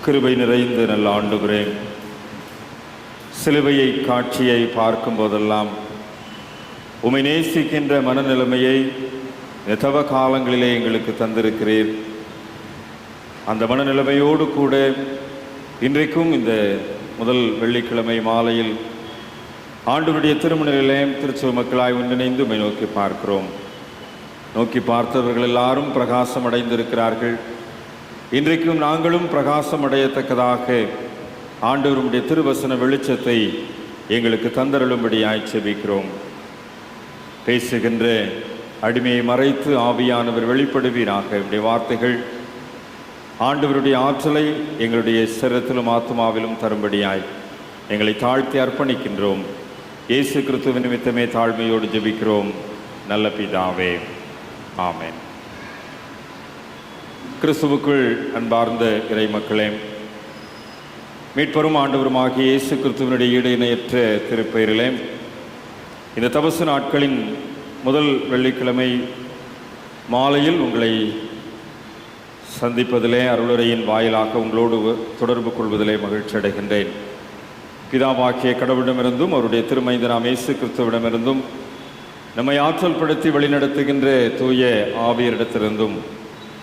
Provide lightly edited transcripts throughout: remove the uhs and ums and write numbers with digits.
கிருபை நிறைந்த நல்ல ஆண்டவரே, சிலுவையை காட்சியை பார்க்கும் போதெல்லாம் உம்மை நேசிக்கின்ற மனநிலைமையை தவ காலங்களிலே எங்களுக்கு தந்திருக்கிறீர். அந்த மனநிலைமையோடு கூட இன்றைக்கும் இந்த முதல் வெள்ளிக்கிழமை மாலையில் ஆண்டவருடைய திருமணத்திலே திருச்சபை மக்களாய் ஒன்றிணைந்து உம்மை நோக்கி பார்க்கிறோம். நோக்கி பார்த்தவர்கள் எல்லாரும் பிரகாசம் அடைந்திருக்கிறார்கள். இன்றைக்கும் நாங்களும் பிரகாசம் அடையத்தக்கதாக ஆண்டவருடைய திருவசன வெளிச்சத்தை எங்களுக்கு தந்தருளும்படியாய் செபிக்கிறோம். பேசுகின்ற அடிமையை மறைத்து ஆவியானவர் வெளிப்படுவீராக. என்னுடைய வார்த்தைகள் ஆண்டவருடைய ஆற்றலை எங்களுடைய சரீரத்திலும் ஆத்மாவிலும் தரும்படியாய் எங்களை தாழ்த்தி அர்ப்பணிக்கின்றோம். இயேசு கிறிஸ்துவின் நிமித்தமே தாழ்மையோடு ஜெபிக்கிறோம் நல்ல பிதாவே, ஆமென். கிறிஸ்துவுக்குள் அன்பார்ந்த இறை மக்களே, மீட்பரும் ஆண்டவருமாகிய இயேசு கிறிஸ்துவினுடைய ஈடு இணையற்ற திருப்பெயரிலே இந்த தபசு நாட்களின் முதல் வெள்ளிக்கிழமை மாலையில் உங்களை சந்திப்பதிலே, அருளுரையின் வாயிலாக உங்களோடு தொடர்பு கொள்வதிலே மகிழ்ச்சி அடைகின்றேன். பிதாவாகிய கடவுளிடமிருந்தும் அவருடைய திருமைந்தனாம் இயேசு கிறிஸ்துவிடமிருந்தும் நம்மை ஆற்றல் படுத்தி வழிநடத்துகின்ற தூய ஆவியரிடத்திலிருந்தும்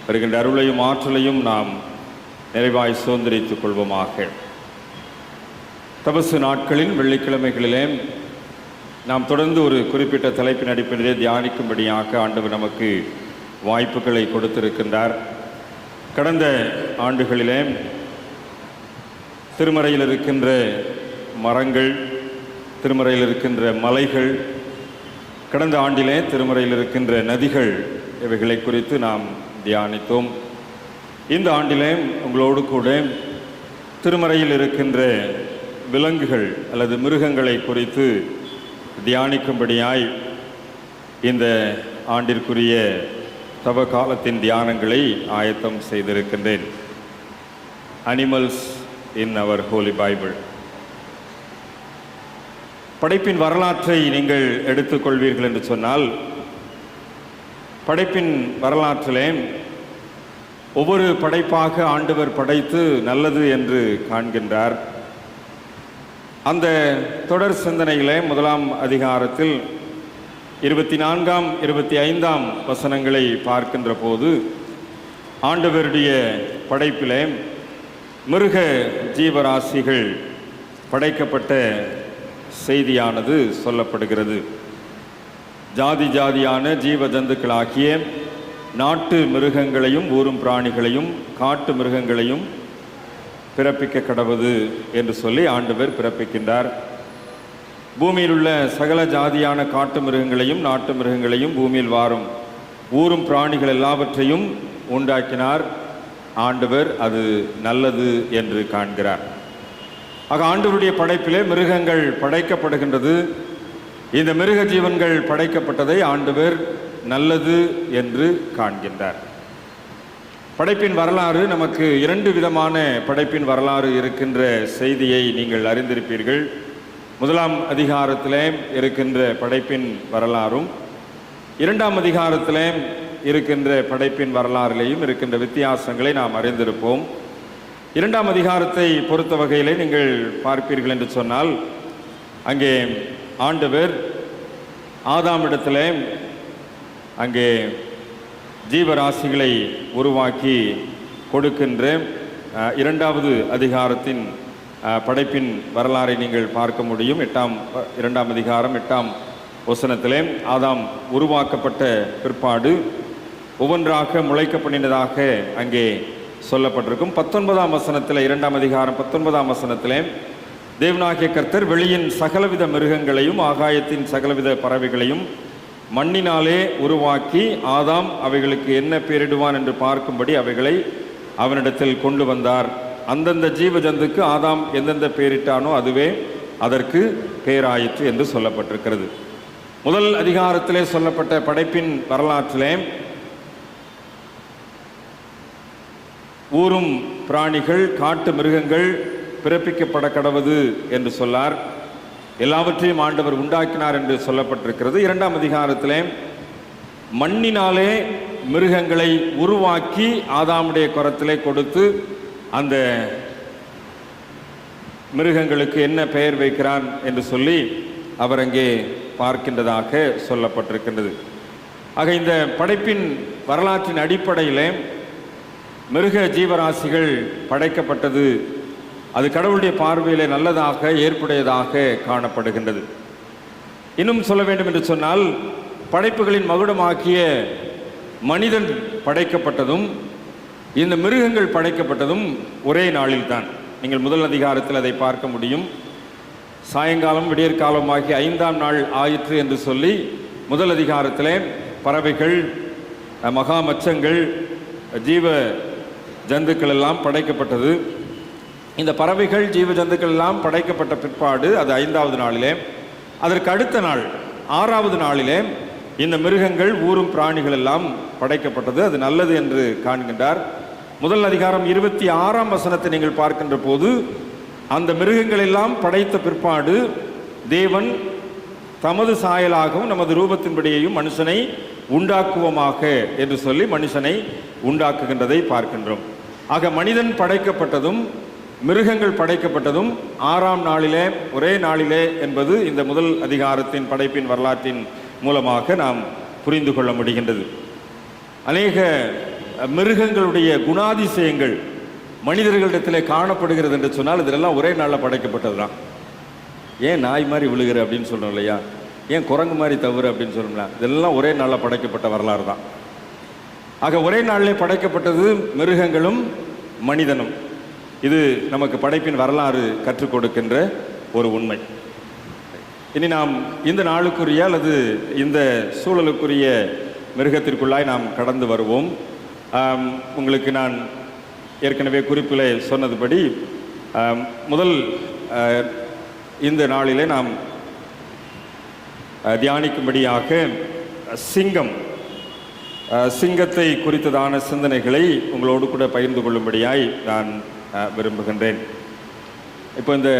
வருகின்ற அருளையும் ஆற்றலையும் நாம் நிறைவாய் சுதந்திரித்துக் கொள்வோமாக. தபசு நாட்களின் வெள்ளிக்கிழமைகளிலே நாம் தொடர்ந்து ஒரு குறிப்பிட்ட தலைப்பின் அடிப்படையிலே தியானிக்கும்படியாக ஆண்டவர் நமக்கு வாய்ப்புகளை கொடுத்திருக்கின்றார். கடந்த ஆண்டுகளிலே திருமறையில் இருக்கின்ற மரங்கள், திருமறையில் இருக்கின்ற மலைகள், கடந்த ஆண்டிலே திருமறையில் இருக்கின்ற நதிகள், இவைகளை குறித்து நாம் தியானித்தோம். இந்த ஆண்டிலே உங்களோடு கூட திருமறையில் இருக்கின்ற விலங்குகள் அல்லது மிருகங்களை குறித்து தியானிக்கும்படியாய் இந்த ஆண்டிற்குரிய தவ காலத்தின் தியானங்களை ஆயத்தம் செய்திருக்கின்றேன். Animals in our holy Bible. படைப்பின் வரலாற்றை நீங்கள் எடுத்துக்கொள்வீர்கள் என்று சொன்னால், படைப்பின் வரலாற்றிலே ஒவ்வொரு படைப்பாக ஆண்டவர் படைத்து நல்லது என்று காண்கின்றார். அந்த தொடர் சிந்தனையிலே முதலாம் அதிகாரத்தில் 24ஆம் 25ஆம் வசனங்களை பார்க்கின்ற போது ஆண்டவருடைய படைப்பிலே மிருக ஜீவராசிகள் படைக்கப்பட்ட செய்தியானது சொல்லப்படுகிறது. ஜாதி ஜாதியான ஜீவ ஜந்துக்களாகிய நாட்டு மிருகங்களையும் ஊரும் பிராணிகளையும் காட்டு மிருகங்களையும் பிறப்பிக்க கடவுது என்று சொல்லி ஆண்டவர் பிறப்பிக்கின்றார். பூமியில் உள்ள சகல ஜாதியான காட்டு மிருகங்களையும் நாட்டு மிருகங்களையும் பூமியில் வாரும் ஊரும் பிராணிகள் எல்லாவற்றையும் உண்டாக்கினார் ஆண்டவர். அது நல்லது என்று காண்கிறார். ஆக ஆண்டவருடைய படைப்பிலே மிருகங்கள் படைக்கப்படுகின்றது. இந்த மிருக ஜீவன்கள் படைக்கப்பட்டதை ஆண்டவர் நல்லது என்று காண்கின்றார். படைப்பின் வரலாறு நமக்கு இரண்டு விதமான படைப்பின் வரலாறு இருக்கின்ற செய்தியை நீங்கள் அறிந்திருப்பீர்கள். முதலாம் அதிகாரத்திலே இருக்கின்ற படைப்பின் வரலாறும் இரண்டாம் அதிகாரத்திலே இருக்கின்ற படைப்பின் வரலாறிலேயும் இருக்கின்ற வித்தியாசங்களை நாம் அறிந்திருப்போம். இரண்டாம் அதிகாரத்தை பொறுத்த வகையிலே நீங்கள் பார்ப்பீர்கள் என்று சொன்னால், அங்கே ஆண்டவர் ஆதாமிடத்திலே அங்கே ஜீவராசிகளை உருவாக்கி கொடுக்கின்ற இரண்டாவது அதிகாரத்தின் படைப்பின் வரலாறை நீங்கள் பார்க்க முடியும். இரண்டாம் அதிகாரம் 8ஆம் வசனத்திலே ஆதாம் உருவாக்கப்பட்ட பிற்பாடு ஒவ்வொன்றாக முளைக்க பண்ணினதாக அங்கே சொல்லப்பட்டிருக்கும். 19ஆம் வசனத்தில், இரண்டாம் அதிகாரம் 19ஆம் வசனத்திலே தேவனாகிய கர்த்தர் வெளியின் சகலவித மிருகங்களையும் ஆகாயத்தின் சகலவித பறவைகளையும் மண்ணினாலே உருவாக்கி ஆதாம் அவைகளுக்கு என்ன பெயரிடுவான் என்று பார்க்கும்படி அவைகளை அவனிடத்தில் கொண்டு வந்தார். அந்தந்த ஜீவ ஜந்துக்கு ஆதாம் எந்தெந்த பெயரிட்டானோ அதுவே அதற்கு பெயராயிற்று என்று சொல்லப்பட்டிருக்கிறது. முதல் அதிகாரத்திலே சொல்லப்பட்ட படைப்பின் வரலாற்றிலே ஊரும் பிராணிகள் காட்டு மிருகங்கள் பிறப்பிக்கப்பட கடவுது என்று சொல்லார். எல்லாவற்றையும் ஆண்டவர் உண்டாக்கினார் என்று சொல்லப்பட்டிருக்கிறது. இரண்டாம் அதிகாரத்திலே மண்ணினாலே மிருகங்களை உருவாக்கி ஆதாமுடைய கரத்திலே கொடுத்து அந்த மிருகங்களுக்கு என்ன பெயர் வைக்கிறான் என்று சொல்லி அவர் அங்கே பார்க்கின்றதாக சொல்லப்பட்டிருக்கின்றது. ஆக இந்த படைப்பின் வரலாற்றின் அடிப்படையில் மிருக ஜீவராசிகள் படைக்கப்பட்டது அது கடவுளுடைய பார்வையிலே நல்லதாக ஏற்புடையதாக காணப்படுகின்றது. இன்னும் சொல்ல வேண்டும் என்று சொன்னால், படைப்புகளின் மகுடமாக்கிய மனிதன் படைக்கப்பட்டதும் இந்த மிருகங்கள் படைக்கப்பட்டதும் ஒரே நாளில்தான். நீங்கள் முதல் அதிகாரத்தில் அதை பார்க்க முடியும். சாயங்காலம் விடியற்காலம் ஆகிய 5ஆம் நாள் ஆயிற்று என்று சொல்லி முதல் அதிகாரத்திலே பறவைகள், மகா மச்சங்கள், ஜீவ ஜந்துக்கள் எல்லாம் படைக்கப்பட்டது. இந்த பறவைகள், ஜீவ ஜந்துக்கள் எல்லாம் படைக்கப்பட்ட பிற்பாடு அது 5ஆவது நாளிலே, அதற்கு அடுத்த நாள் 6ஆவது நாளிலே இந்த மிருகங்கள், ஊரும் பிராணிகள் எல்லாம் படைக்கப்பட்டது. அது நல்லது என்று காண்கின்றார். முதல் அதிகாரம் 26ஆம் வசனத்தை நீங்கள் பார்க்கின்ற போது, அந்த மிருகங்கள் எல்லாம் படைத்த பிற்பாடு தேவன் தமது சாயலாகவும் நமது ரூபத்தின்படியையும் மனுஷனை உண்டாக்குவோமாக என்று சொல்லி மனுஷனை உண்டாக்குகின்றதை பார்க்கின்றோம். ஆக மனிதன் படைக்கப்பட்டதும் மிருகங்கள் படைக்கப்பட்டதும் 6ஆம் நாளிலே, ஒரே நாளிலே என்பது இந்த முதல் அதிகாரத்தின் படைப்பின் வரலாற்றின் மூலமாக நாம் புரிந்து கொள்ள முடிகின்றது. அநேக மிருகங்களுடைய குணாதிசயங்கள் மனிதர்களிடத்திலே காணப்படுகிறது என்று சொன்னால் இதெல்லாம் ஒரே நாளில் படைக்கப்பட்டது தான். ஏன் நாய் மாதிரி விழுகிற அப்படின்னு சொல்கிறோம் இல்லையா, ஏன் குரங்கு மாதிரி தவறு அப்படின்னு சொல்லணும்ல, இதெல்லாம் ஒரே நாளில் படைக்கப்பட்ட வரலாறு தான். ஆக ஒரே நாளிலே படைக்கப்பட்டது மிருகங்களும் மனிதனும். இது நமக்கு படைப்பின் வரலாறு கற்றுக் கொடுக்கின்ற ஒரு உண்மை. இனி நாம் இந்த நாளுக்குரிய அல்லது இந்த சூழலுக்குரிய மிருகத்திற்குள்ளாய் நாம் கடந்து வருவோம். உங்களுக்கு நான் ஏற்கனவே குறிப்பில் சொன்னதுபடி முதல் இந்த நாளிலே நாம் தியானிக்கும்படியாக சிங்கத்தை குறித்ததான சிந்தனைகளை உங்களோடு கூட பகிர்ந்து கொள்ளும்படியாய் நான் விரும்புகின்றேன். இப்போ இந்த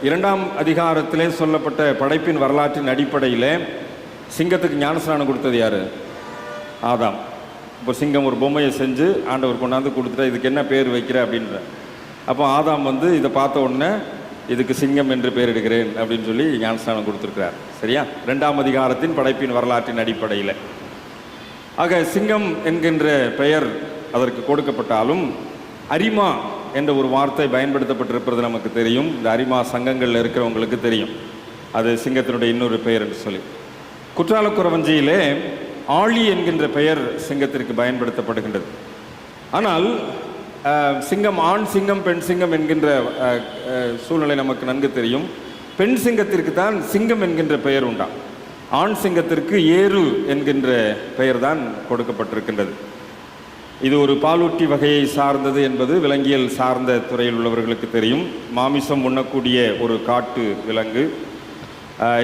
2ஆம் அதிகாரத்திலே சொல்லப்பட்ட படைப்பின் வரலாற்றின் அடிப்படையில் சிங்கத்துக்கு ஞானஸ்நானம் கொடுத்தது யார்? ஆதாம். இப்போ சிங்கம் ஒரு பொம்மையை செஞ்சு ஆண்டவர் கொண்டாந்து கொடுத்துட்டா இதுக்கு என்ன பேர் வைக்கிற அப்படின்ற. அப்போ ஆதாம் இதை பார்த்த உடனே இதுக்கு சிங்கம் என்று பெயரிடுகிறேன் அப்படின்னு சொல்லி ஞானஸ்நானம் கொடுத்துருக்கிறார். சரியா? 2ஆம் அதிகாரத்தின் படைப்பின் வரலாற்றின் அடிப்படையில். ஆக சிங்கம் என்கின்ற பெயர் அதற்கு கொடுக்கப்பட்டாலும் அரிமா என்ற ஒரு வார்த்தை பயன்படுத்தப்பட்டிருப்பது நமக்கு தெரியும். இந்த அரிமா சங்கங்களில் இருக்கிறவங்களுக்கு தெரியும் அது சிங்கத்தினுடைய இன்னொரு பெயர் என்று சொல்லி. குற்றாலக்குறவஞ்சியிலே ஆழி என்கின்ற பெயர் சிங்கத்திற்கு பயன்படுத்தப்படுகின்றது. ஆனால் சிங்கம் ஆண் சிங்கம் பெண் சிங்கம் என்கின்ற சூழ்நிலை நமக்கு நன்கு தெரியும். பெண் சிங்கத்திற்கு தான் சிங்கம் என்கின்ற பெயர் உண்டா. ஆண் சிங்கத்திற்கு ஏறு என்கின்ற பெயர் தான் கொடுக்கப்பட்டிருக்கின்றது. இது ஒரு பாலூட்டி வகையை சார்ந்தது என்பது விலங்கியல் சார்ந்த துறையில் உள்ளவர்களுக்கு தெரியும். மாமிசம் உண்ணக்கூடிய ஒரு காட்டு விலங்கு.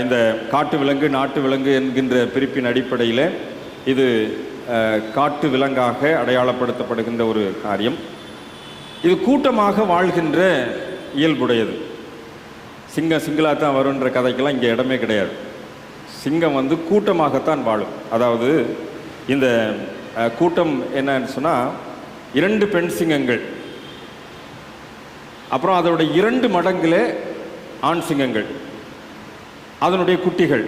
இந்த காட்டு விலங்கு நாட்டு விலங்கு என்கின்ற பிரிப்பின் அடிப்படையில் இது காட்டு விலங்காக அடையாளப்படுத்தப்படுகின்ற ஒரு காரியம். இது கூட்டமாக வாழ்கின்ற இயல்புடையது. சிங்களாக தான் வருன்ற கதைக்கெல்லாம் இங்கே இடமே கிடையாது. சிங்கம் கூட்டமாகத்தான் வாழும். அதாவது இந்த கூட்டம் என்னன்னு சொன்னால் 2 பெண் சிங்கங்கள், அப்புறம் அதோட 2 மடங்குல ஆண் சிங்கங்கள், அதனுடைய குட்டிகள்,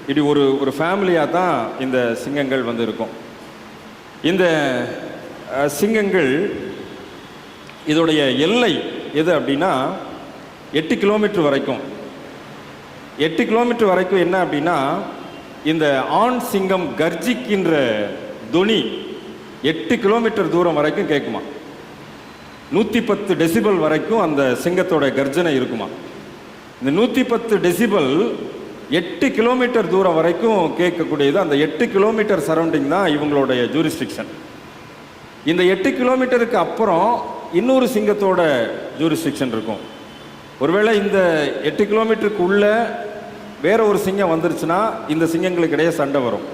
இப்படி ஒரு ஃபேமிலியாக தான் இந்த சிங்கங்கள் இருக்கும். இந்த சிங்கங்கள் இதோடைய எல்லை எது அப்படின்னா 8 கிலோமீட்டர் வரைக்கும். 8 கிலோமீட்டர் வரைக்கும் என்ன அப்படின்னா, இந்த ஆண் சிங்கம் கர்ஜிக்கின்ற துணி 8 கிலோமீட்டர் தூரம் வரைக்கும் கேட்குமா. 110 டெசிபல் வரைக்கும் அந்த சிங்கத்தோட கர்ஜனை இருக்குமா. இந்த 110 டெசிபல் 8 கிலோமீட்டர் தூரம் வரைக்கும் கேட்கக்கூடியது. அந்த 8 கிலோமீட்டர் சரௌண்டிங் தான் இவங்களுடைய ஜூரிஸ்டிக்ஷன். இந்த 8 கிலோமீட்டருக்கு அப்புறம் இன்னொரு சிங்கத்தோட ஜூரிஸ்டிக்ஷன் இருக்கும். ஒருவேளை இந்த 8 கிலோமீட்டருக்கு உள்ள வேற ஒரு சிங்கம் வந்துருச்சுன்னா இந்த சிங்கங்களுக்கு இடையே சண்டை வரும்.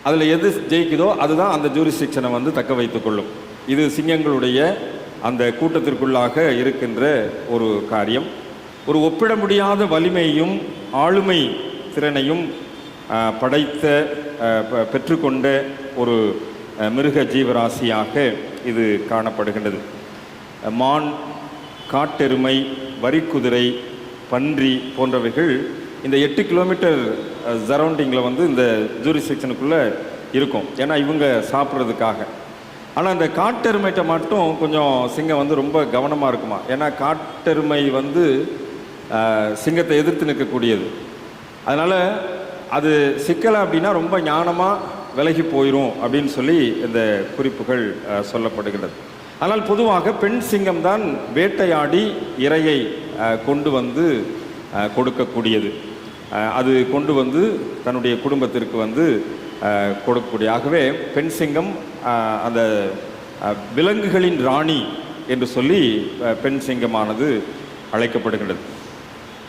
அதில் எது ஜெயிக்குதோ அதுதான் அந்த ஜூரிஸ்டிக்ஷனை தக்க வைத்துக் கொள்ளும். இது சிங்கங்களுடைய அந்த கூட்டத்திற்குள்ளாக இருக்கின்ற ஒரு காரியம். ஒரு ஒப்பிட முடியாத வலிமையும் ஆளுமை திறனையும் படைத்த பெற்றுக்கொண்ட ஒரு மிருக ஜீவராசியாக இது காணப்படுகின்றது. மான், காட்டெருமை, வரிக்குதிரை, பன்றி போன்றவைகள் இந்த 8 கிலோமீட்டர் சரௌண்டிங்கில் வந்து இந்த ஜூரிஸ்டிக்ஷனுக்குள்ளே இருக்கும். ஏன்னா இவங்க சாப்பிட்றதுக்காக. ஆனால் இந்த காட்டெருமைகிட்ட மட்டும் கொஞ்சம் சிங்கம் வந்து ரொம்ப கவனமாக இருக்குமா. ஏன்னா காட்டெருமை வந்து சிங்கத்தை எதிர்த்து நிற்கக்கூடியது. அதனால் அது சிக்கலை அப்படின்னா ரொம்ப ஞானமாக விலகி போயிடும் அப்படின்னு சொல்லி இந்த குறிப்புகள் சொல்லப்படுகிறது. ஆனால் பொதுவாக பெண் சிங்கம் தான் வேட்டையாடி இரையை கொண்டு வந்து கொடுக்கக்கூடியது. அது கொண்டு வந்து தன்னுடைய குடும்பத்திற்கு வந்து கொடுக்கக்கூடிய. ஆகவே பெண் சிங்கம் அந்த விலங்குகளின் ராணி என்று சொல்லி பெண் சிங்கமானது அழைக்கப்படுகிறது.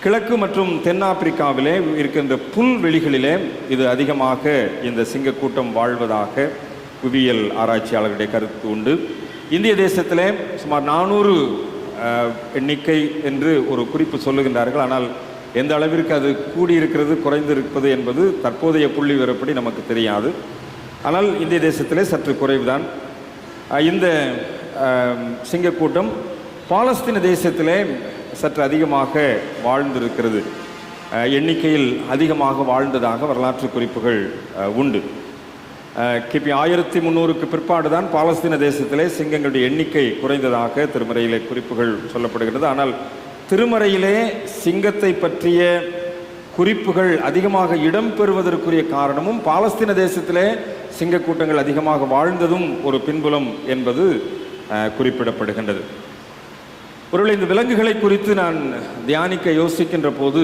கிழக்கு மற்றும் தென்னாப்பிரிக்காவிலே இருக்கின்ற புல்வெளிகளிலே இது அதிகமாக இந்த சிங்கக்கூட்டம் வாழ்வதாக புவியியல் ஆராய்ச்சியாளர்களுடைய கருத்து உண்டு. இந்திய தேசத்திலே சுமார் 400 எண்ணிக்கை என்று ஒரு குறிப்பு சொல்லுகின்றார்கள். ஆனால் எந்த அளவிற்கு அது கூடியிருக்கிறது குறைந்திருப்பது என்பது தற்போதைய புள்ளி விவரப்படி நமக்கு தெரியாது. ஆனால் இந்திய தேசத்திலே சற்று குறைவுதான். இந்த சிங்கக்கூட்டம் பாலஸ்தீன தேசத்திலே சற்று அதிகமாக வாழ்ந்திருக்கிறது. எண்ணிக்கையில் அதிகமாக வாழ்ந்ததாக வரலாற்று குறிப்புகள் உண்டு. கிபி 1300க்கு பிற்பாடு தான் பாலஸ்தீன தேசத்திலே சிங்கங்களுடைய எண்ணிக்கை குறைந்ததாக திருமறையிலே குறிப்புகள் சொல்லப்படுகிறது. ஆனால் திருமறையிலே சிங்கத்தை பற்றிய குறிப்புகள் அதிகமாக இடம்பெறுவதற்குரிய காரணமும் பாலஸ்தீன தேசத்திலே சிங்கக்கூட்டங்கள் அதிகமாக வாழ்ந்ததும் ஒரு பின்புலம் என்பது குறிப்பிடப்படுகின்றது. ஒருவேளை இந்த விலங்குகளை குறித்து நான் தியானிக்க யோசிக்கின்ற போது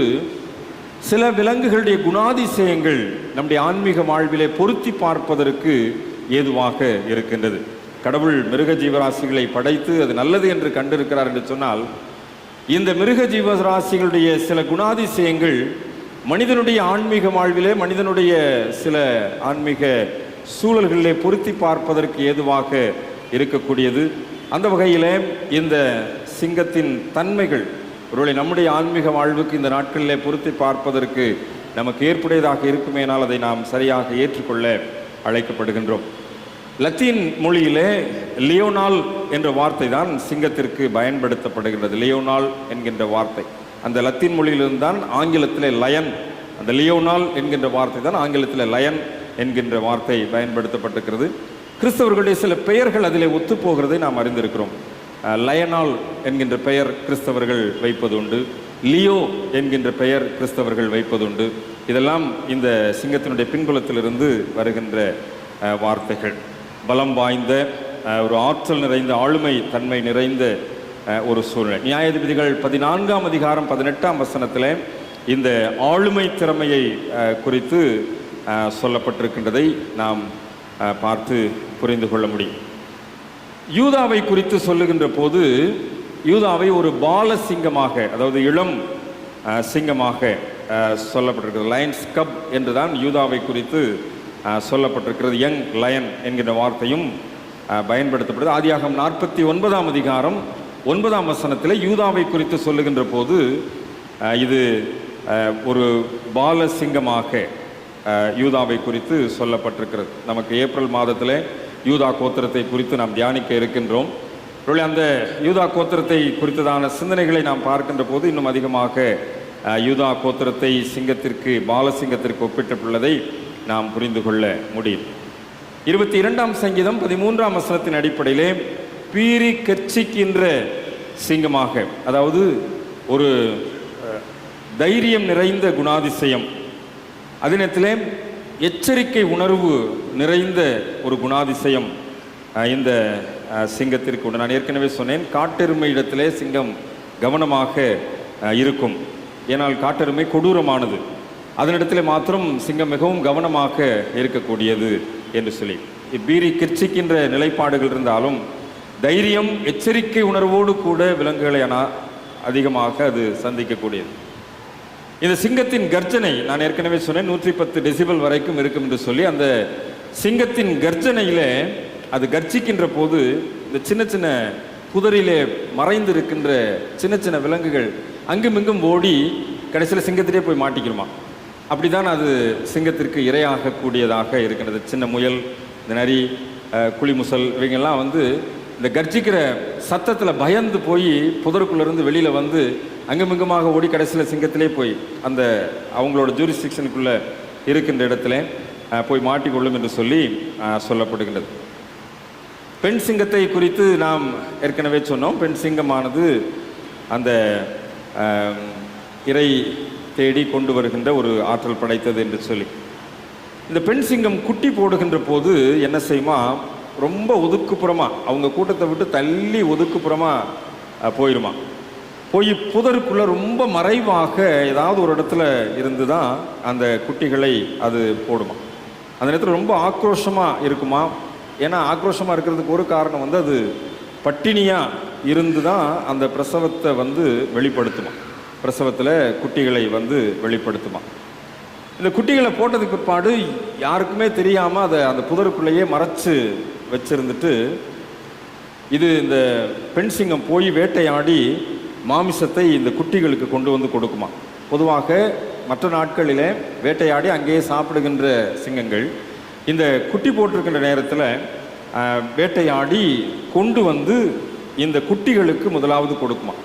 சில விலங்குகளுடைய குணாதிசயங்கள் நம்முடைய ஆன்மீக வாழ்விலே பொருத்தி பார்ப்பதற்கு ஏதுவாக இருக்கின்றது. கடவுள் மிருக ஜீவராசிகளை படைத்து அது நல்லது என்று கண்டிருக்கிறார் என்று சொன்னால், இந்த மிருக ஜீவராசிகளுடைய சில குணாதிசயங்கள் மனிதனுடைய ஆன்மீக வாழ்விலே மனிதனுடைய சில ஆன்மீக சூழல்களிலே பொருத்தி பார்ப்பதற்கு ஏதுவாக இருக்கக்கூடியது. அந்த வகையிலே இந்த சிங்கத்தின் தன்மைகள் ஒருவேளை நம்முடைய ஆன்மீக வாழ்வுக்கு இந்த நாட்களிலே பொருத்தி பார்ப்பதற்கு நமக்கு ஏற்புடையதாக இருக்குமேனால் அதை நாம் சரியாக ஏற்றுக்கொள்ள அழைக்கப்படுகின்றோம். லத்தீன் மொழியிலே லியோனால் என்ற வார்த்தை தான் சிங்கத்திற்கு பயன்படுத்தப்படுகின்றது. லியோனால் என்கின்ற வார்த்தை அந்த லத்தீன் மொழியிலிருந்து தான் ஆங்கிலத்திலே லயன், அந்த லியோனால் என்கின்ற வார்த்தை தான் ஆங்கிலத்தில் லயன் என்கின்ற வார்த்தை பயன்படுத்தப்பட்டிருக்கிறது. கிறிஸ்தவர்களுடைய சில பெயர்கள் அதிலே ஒத்துப்போகிறதை நாம் அறிந்திருக்கிறோம். லயனால் என்கின்ற பெயர் கிறிஸ்தவர்கள் வைப்பதுண்டு, லியோ என்கின்ற பெயர் கிறிஸ்தவர்கள் வைப்பதுண்டு. இதெல்லாம் இந்த சிங்கத்தினுடைய பின்புலத்திலிருந்து வருகின்ற வார்த்தைகள். பலம் வாய்ந்த ஒரு ஆற்றல் நிறைந்த ஆளுமை தன்மை நிறைந்த ஒரு சூழ்நிலை. நியாயாதிபதிகள் 14ஆம் அதிகாரம் 18ஆம் வசனத்தில் இந்த ஆளுமை திறமையை குறித்து சொல்லப்பட்டிருக்கின்றதை நாம் பார்த்து புரிந்து கொள்ள முடியும். யூதாவை குறித்து சொல்லுகின்ற போது யூதாவை ஒரு பால சிங்கமாக, அதாவது இளம் சிங்கமாக சொல்லப்பட்டிருக்கிறது. லயன்ஸ் கப் என்றுதான் யூதாவை குறித்து சொல்லப்பட்டிருக்கிறது. யங் லயன் என்கிற வார்த்தையும் பயன்படுத்தப்படுது. ஆதியாகமம் 49ஆம் அதிகாரம் 9ஆம் வசனத்தில் யூதாவை குறித்து சொல்லுகின்ற போது இது ஒரு பால சிங்கமாக யூதாவை குறித்து சொல்லப்பட்டிருக்கிறது. நமக்கு ஏப்ரல் மாதத்தில் யூதா கோத்திரத்தை குறித்து நாம் தியானிக்க இருக்கின்றோம். அந்த யூதா கோத்திரத்தை குறித்ததான சிந்தனைகளை நாம் பார்க்கின்ற போது இன்னும் அதிகமாக யூதா கோத்திரத்தை சிங்கத்திற்கு பாலசிங்கத்திற்கு ஒப்பிட்டுள்ளதை நாம் புரிந்து கொள்ள முடியும். 22ஆம் சங்கீதம் 13ஆம் வசனத்தின் அடிப்படையிலே பீறி கர்ச்சிக்கின்ற சிங்கமாக, அதாவது ஒரு தைரியம் நிறைந்த குணாதிசயம், அதே நேரத்திலே எச்சரிக்கை உணர்வு நிறைந்த ஒரு குணாதிசயம் இந்த சிங்கத்திற்கு உண்டு. நான் ஏற்கனவே சொன்னேன், காட்டெருமை இடத்திலே சிங்கம் கவனமாக இருக்கும். ஏனால் காட்டெருமை கொடூரமானது, அதனிடத்தில் மாத்திரம் சிங்கம் மிகவும் கவனமாக இருக்கக்கூடியது என்று சொல்லி. பீறி கிர்ச்சிக்கின்ற நிலைப்பாடுகள் இருந்தாலும் தைரியம் எச்சரிக்கை உணர்வோடு கூட விலங்குகளை அதிகமாக அது சந்திக்கக்கூடியது. இந்த சிங்கத்தின் கர்ஜனை நான் ஏற்கனவே சொன்னேன் 110 டெசிபல் வரைக்கும் இருக்கும் என்று சொல்லி. அந்த சிங்கத்தின் கர்ஜனையிலே அது கர்ஜிக்கின்ற போது இந்த சின்ன சின்ன புதரிலே மறைந்து இருக்கின்ற சின்ன சின்ன விலங்குகள் அங்குமிங்கும் ஓடி கடைசியில் சிங்கத்திலே போய் மாட்டிக்கணுமா. அப்படிதான் அது சிங்கத்திற்கு இரையாகக்கூடியதாக இருக்கின்றது. சின்ன முயல், இந்த நரி, குளிமுசல் இவங்கெல்லாம் இந்த கர்ஜிக்கிற சத்தத்தில் பயந்து போய் புதருக்குள்ளேருந்து வெளியில் அங்குமிங்குமாக ஓடி கடைசியில் சிங்கத்திலே போய் அந்த அவங்களோட ஜூரிஸ்டிக்ஷனுக்குள்ளே இருக்கின்ற இடத்துல போய் மாட்டிக்கொள்ளும் என்று சொல்லி சொல்லப்படுகின்றது. பெண் சிங்கத்தை குறித்து நாம் ஏற்கனவே சொன்னோம். பெண் சிங்கமானது அந்த இறை தேடி கொண்டு வருகின்ற ஒரு ஆற்றல் படைத்தது என்று சொல்லி. இந்த பெண் சிங்கம் குட்டி போடுகின்ற போது என்ன செய்யுமா, ரொம்ப ஒதுக்குப்புறமாக அவங்க கூட்டத்தை விட்டு தள்ளி ஒதுக்குப்புறமாக போயிடுமா. போய் புதருக்குள்ளே ரொம்ப மறைவாக ஏதாவது ஒரு இடத்துல இருந்து தான் அந்த குட்டிகளை அது போடுமா. அந்த நேரத்தில் ரொம்ப ஆக்ரோஷமாக இருக்குமா. ஏன்னா ஆக்ரோஷமாக இருக்கிறதுக்கு ஒரு காரணம் வந்து அது பட்டினியாக இருந்து தான் அந்த பிரசவத்தை வந்து வெளிப்படுத்துமா. பிரசவத்தில் குட்டிகளை வந்து வெளிப்படுத்துமா. இந்த குட்டிகளை போட்டதுக்கு பிற்பாடு யாருக்குமே தெரியாமல் அதை அந்த புதருக்குள்ளேயே மறைச்சு வச்சிருந்துட்டு இது இந்த பெண் சிங்கம் போய் வேட்டையாடி மாமிசத்தை இந்த குட்டிகளுக்கு கொண்டு வந்து கொடுக்குமா. பொதுவாக மற்ற நாட்களிலே வேட்டையாடி அங்கேயே சாப்பிடுகின்ற சிங்கங்கள் இந்த குட்டி போட்டிருக்கின்ற நேரத்தில் வேட்டையாடி கொண்டு வந்து இந்த குட்டிகளுக்கு முதலாவது கொடுக்குமா.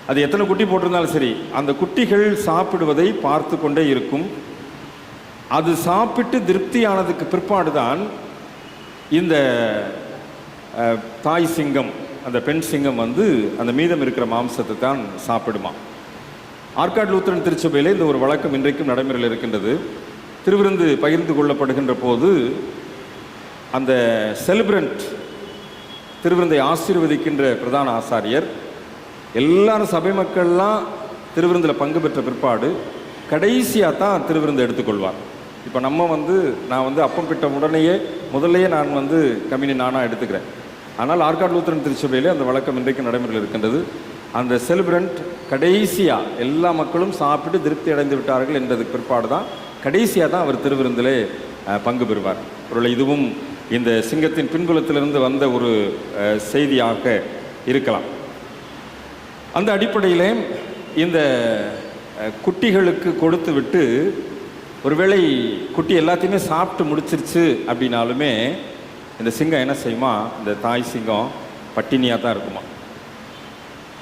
அது எத்தனை குட்டி போட்டிருந்தாலும் சரி அந்த குட்டிகள் சாப்பிடுவதை பார்த்து கொண்டே இருக்கும். அது சாப்பிட்டு திருப்தியானதுக்கு பிற்பாடு தான் இந்த தாய் சிங்கம் அந்த பெண் சிங்கம் வந்து அந்த மீதம் இருக்கிற மாம்சத்தை தான் சாப்பிடுமா. ஆற்காடு லூத்தரன் திருச்சபையில் இந்த ஒரு வழக்கம் இன்றைக்கும் நடைமுறையில் இருக்கின்றது. திருவிருந்து பகிர்ந்து கொள்ளப்படுகின்ற போது அந்த செலிப்ரண்ட் திருவிருந்தை ஆசீர்வதிக்கின்ற பிரதான ஆசாரியர் எல்லாரும் சபை மக்கள்லாம் திருவிருந்தில் பங்கு பெற்ற பிற்பாடு கடைசியாக தான் திருவிருந்து எடுத்துக்கொள்வார். இப்போ நம்ம வந்து நான் வந்து அப்பம் பிட்ட உடனேயே முதல்லையே நான் வந்து கம்யூனி நானாக எடுத்துக்கிறேன். ஆனால் ஆற்காடு லூத்தரன் திருச்சபையிலே அந்த வழக்கம் இன்றைக்கு நடைமுறையில் இருக்கின்றது. அந்த செலிப்ரண்ட் கடைசியாக எல்லா மக்களும் சாப்பிட்டு திருப்தி அடைந்து விட்டார்கள் என்றதுக்கு பிற்பாடு தான் கடைசியாக தான் அவர் திருவிருந்திலே பங்கு பெறுவார். ஒருவேளை இதுவும் இந்த சிங்கத்தின் பின்புலத்திலிருந்து வந்த ஒரு செய்தியாக இருக்கலாம். அந்த அடிப்படையிலே இந்த குட்டிகளுக்கு கொடுத்து விட்டு ஒருவேளை குட்டி எல்லாத்தையுமே சாப்பிட்டு முடிச்சிருச்சு அப்படின்னாலுமே இந்த சிங்கம் என்ன செய்யுமா, இந்த தாய் சிங்கம் பட்டினியாக தான் இருக்குமா.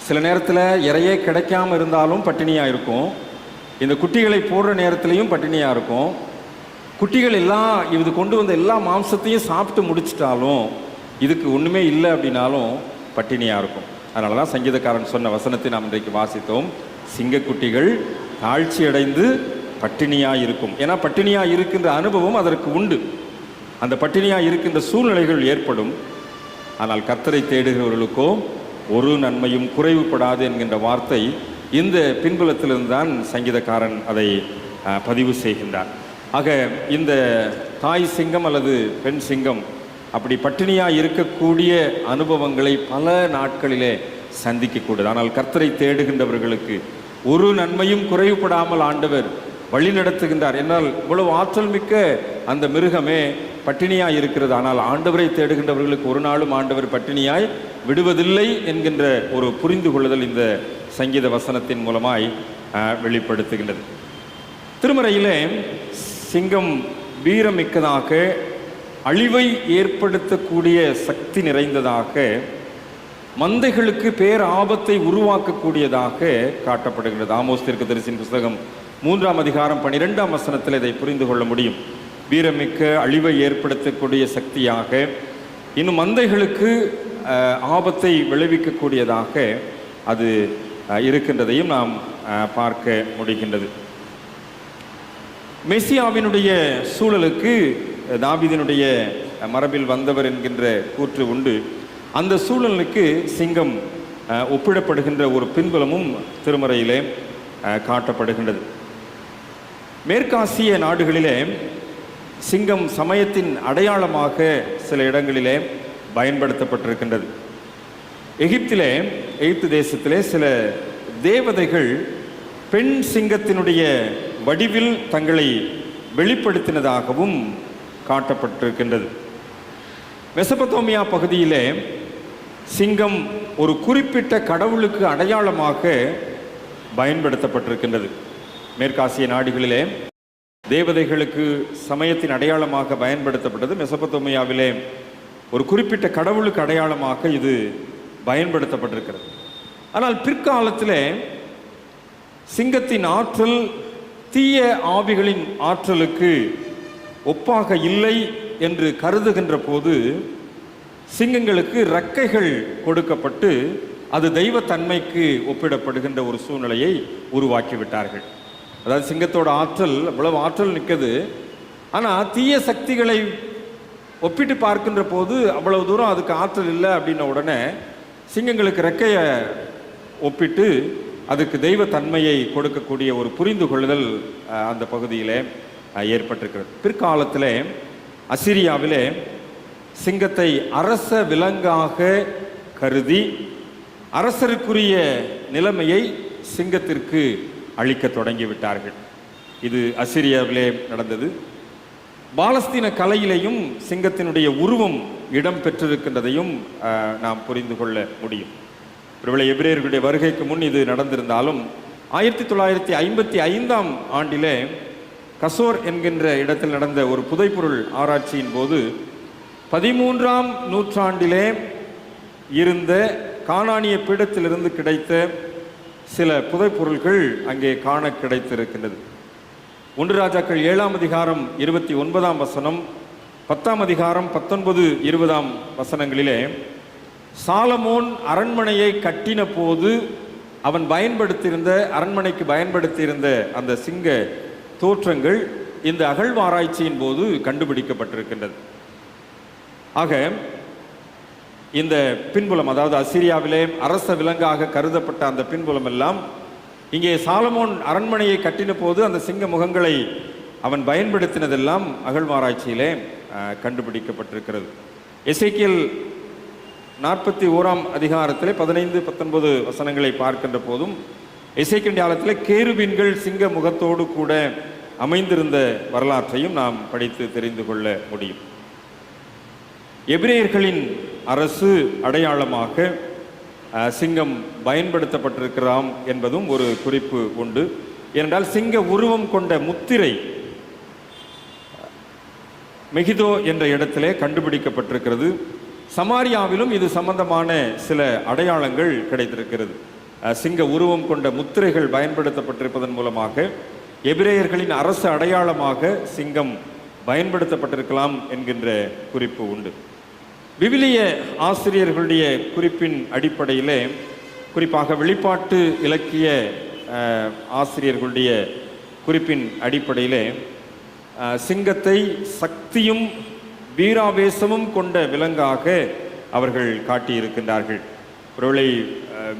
சில நேரத்தில் இறையே கிடைக்காம இருந்தாலும் பட்டினியாக இருக்கும். இந்த குட்டிகளை போடுற நேரத்துலையும் பட்டினியாக இருக்கும். குட்டிகள் எல்லாம் இது கொண்டு வந்த எல்லா மாம்சத்தையும் சாப்பிட்டு முடிச்சிட்டாலும் இதுக்கு ஒன்றுமே இல்லை அப்படின்னாலும் பட்டினியாக இருக்கும். அதனால தான் சங்கீதக்காரன் சொன்ன வசனத்தை நாம் இன்றைக்கு வாசித்தோம். சிங்கக்குட்டிகள் தாழ்ச்சி அடைந்து பட்டினியாக இருக்கும். ஏன்னா பட்டினியாக இருக்கின்ற அனுபவம் அதற்கு உண்டு. அந்த பட்டினியாக இருக்கின்ற சூழ்நிலைகள் ஏற்படும். ஆனால் கர்த்தரை தேடுகிறவர்களுக்கோ ஒரு நன்மையும் குறைவுபடாது என்கின்ற வார்த்தை இந்த பின்புலத்திலிருந்து தான் சங்கீதக்காரன் அதை பதிவு செய்கின்றார். ஆக இந்த தாய் சிங்கம் அல்லது பெண் சிங்கம் அப்படி பட்டினியாக இருக்கக்கூடிய அனுபவங்களை பல நாட்களிலே சந்திக்கக்கூடாது. ஆனால் கர்த்தரை தேடுகின்றவர்களுக்கு ஒரு நன்மையும் குறைவுபடாமல் ஆண்டவர் வழி நடத்துகின்றார். என்னால் இவ்வளவு ஆற்றல் மிக்க அந்த மிருகமே பட்டினியாய் இருக்கிறது. ஆனால் ஆண்டவரை தேடுகின்றவர்களுக்கு ஒரு நாளும் ஆண்டவர் பட்டினியாய் விடுவதில்லை என்கின்ற ஒரு புரிந்து கொள்ளுதல் இந்த சங்கீத வசனத்தின் மூலமாய் வெளிப்படுத்துகின்றது. திருமறையிலே சிங்கம் வீரமிக்கதாக, அழிவை ஏற்படுத்தக்கூடிய சக்தி நிறைந்ததாக, மந்தைகளுக்கு பேர் ஆபத்தை உருவாக்கக்கூடியதாக காட்டப்படுகிறது. ஆமோஸ் தீர்க்கதரிசியின் புஸ்தகம் 3ஆம் அதிகாரம் 12ஆம் வசனத்தில் இதை புரிந்து கொள்ள முடியும். வீரமிக்க, அழிவை ஏற்படுத்தக்கூடிய சக்தியாக, இன்னும் மந்தைகளுக்கு ஆபத்தை விளைவிக்கக்கூடியதாக அது இருக்கின்றதையும் நாம் பார்க்க முடிகின்றது. மெசியாவினுடைய சூழலுக்கு தாவீதினுடைய மரபில் வந்தவர் என்கின்ற கூற்று உண்டு. அந்த சூழலுக்கு சிங்கம் ஒப்பிடப்படுகின்ற ஒரு பின்புலமும் திருமறையிலே காட்டப்படுகின்றது. மேற்காசிய நாடுகளிலே சிங்கம் சமயத்தின் அடையாளமாக சில இடங்களிலே பயன்படுத்தப்பட்டிருக்கின்றது. எகிப்து தேசத்திலே சில தேவதைகள் பெண் சிங்கத்தினுடைய வடிவில் தங்களை வெளிப்படுத்தினதாகவும் காட்டப்பட்டிருக்கின்றது. மெசபத்தோமியா பகுதியிலே சிங்கம் ஒரு குறிப்பிட்ட கடவுளுக்கு அடையாளமாக பயன்படுத்தப்பட்டிருக்கின்றது. மேற்காசிய நாடுகளிலே தேவதைகளுக்கு சமயத்தின் அடையாளமாக பயன்படுத்தப்பட்டது. மெசபத்தோமியாவிலே ஒரு குறிப்பிட்ட கடவுளுக்கு அடையாளமாக இது பயன்படுத்தப்பட்டிருக்கிறது. ஆனால் பிற்காலத்திலே சிங்கத்தின் ஆற்றல் தீய ஆவிகளின் ஆற்றலுக்கு ஒப்பாக இல்லை என்று கருதுகின்ற போது சிங்கங்களுக்கு இறக்கைகள் கொடுக்கப்பட்டு அது தெய்வத்தன்மைக்கு ஒப்பிடப்படுகின்ற ஒரு சூழ்நிலையை உருவாக்கிவிட்டார்கள். அதாவது சிங்கத்தோட ஆற்றல் அவ்வளவு ஆற்றல் நிற்குது, ஆனால் தீய சக்திகளை ஒப்பிட்டு பார்க்கின்ற போது அவ்வளவு தூரம் அதுக்கு ஆற்றல் இல்லை அப்படின்ன உடனே சிங்கங்களுக்கு இறக்கையை ஒப்பிட்டு அதுக்கு தெய்வத்தன்மையை கொடுக்கக்கூடிய ஒரு புரிந்து கொள்ளுதல் அந்த பகுதியிலே ஏற்பட்டிருக்கிறது. பிற்காலத்தில் அசிரியாவிலே சிங்கத்தை அரச விலங்காக கருதி அரசருக்குரிய நிலைமையை சிங்கத்திற்கு அளிக்க தொடங்கிவிட்டார்கள். இது அசிரியாவிலே நடந்தது. பாலஸ்தீன கலையிலேயும் சிங்கத்தினுடைய உருவம் இடம் பெற்றிருக்கின்றதையும் நாம் புரிந்து கொள்ள முடியும். ஒருவேளை எபிரேயர்களுடைய வருகைக்கு முன் இது நடந்திருந்தாலும் 1955ஆம் ஆண்டிலே கசோர் என்கின்ற இடத்தில் நடந்த ஒரு புதைப்பொருள் ஆராய்ச்சியின் போது 13ஆம் நூற்றாண்டிலே இருந்த கானானிய பீடத்திலிருந்து கிடைத்த சில புதைப்பொருள்கள் அங்கே காண கிடைத்திருக்கின்றது. 1 ராஜாக்கள் 7ஆம் அதிகாரம் 29ஆம் வசனம், 10ஆம் அதிகாரம் 19, 20ஆம் வசனங்களிலே சாலமோன் அரண்மனையை கட்டின போது அவன் அரண்மனைக்கு பயன்படுத்தியிருந்த அந்த சிங்க தோற்றங்கள் இந்த அகழ்வாராய்ச்சியின் போது கண்டுபிடிக்கப்பட்டிருக்கின்றது. ஆக இந்த பின்புலம், அதாவது அசிரியாவிலே அரச விலங்காக கருதப்பட்ட அந்த பின்புலம் எல்லாம் இங்கே சாலமோன் அரண்மனையை கட்டின போது அந்த சிங்க முகங்களை அவன் பயன்படுத்தினதெல்லாம் அகழ்வாராய்ச்சியிலே கண்டுபிடிக்கப்பட்டிருக்கிறது. எசேக்கியேல் 41ஆம் அதிகாரத்திலே 15, 19 வசனங்களை பார்க்கின்ற போதும் எசேக்கியேல் காலத்தில் கேருபீன்கள் சிங்க முகத்தோடு கூட அமைந்திருந்த வரலாற்றையும் நாம் படித்து தெரிந்து கொள்ள முடியும். எபிரேயர்களின் அரசு அடையாளமாக சிங்கம் பயன்படுத்தப்பட்டிருக்கிறாம் என்பதும் ஒரு குறிப்பு உண்டு. ஏனென்றால் சிங்க உருவம் கொண்ட முத்திரை மெகிதோ என்ற இடத்திலே கண்டுபிடிக்கப்பட்டிருக்கிறது. சமாரியாவிலும் இது சம்பந்தமான சில அடையாளங்கள் கிடைத்திருக்கிறது. சிங்க உருவம் கொண்ட முத்திரைகள் பயன்படுத்தப்பட்டிருப்பதன் மூலமாக எபிரேயர்களின் அரசு அடையாளமாக சிங்கம் பயன்படுத்தப்பட்டிருக்கலாம் என்கின்ற குறிப்பு உண்டு. விவிலிய ஆசிரியர்களுடைய குறிப்பின் அடிப்படையிலே, குறிப்பாக வெளிப்பாட்டு இலக்கிய ஆசிரியர்களுடைய குறிப்பின் அடிப்படையிலே சிங்கத்தை சக்தியும் வீராவேசமும் கொண்ட விலங்காக அவர்கள் காட்டியிருக்கின்றார்கள். ஒருவேளை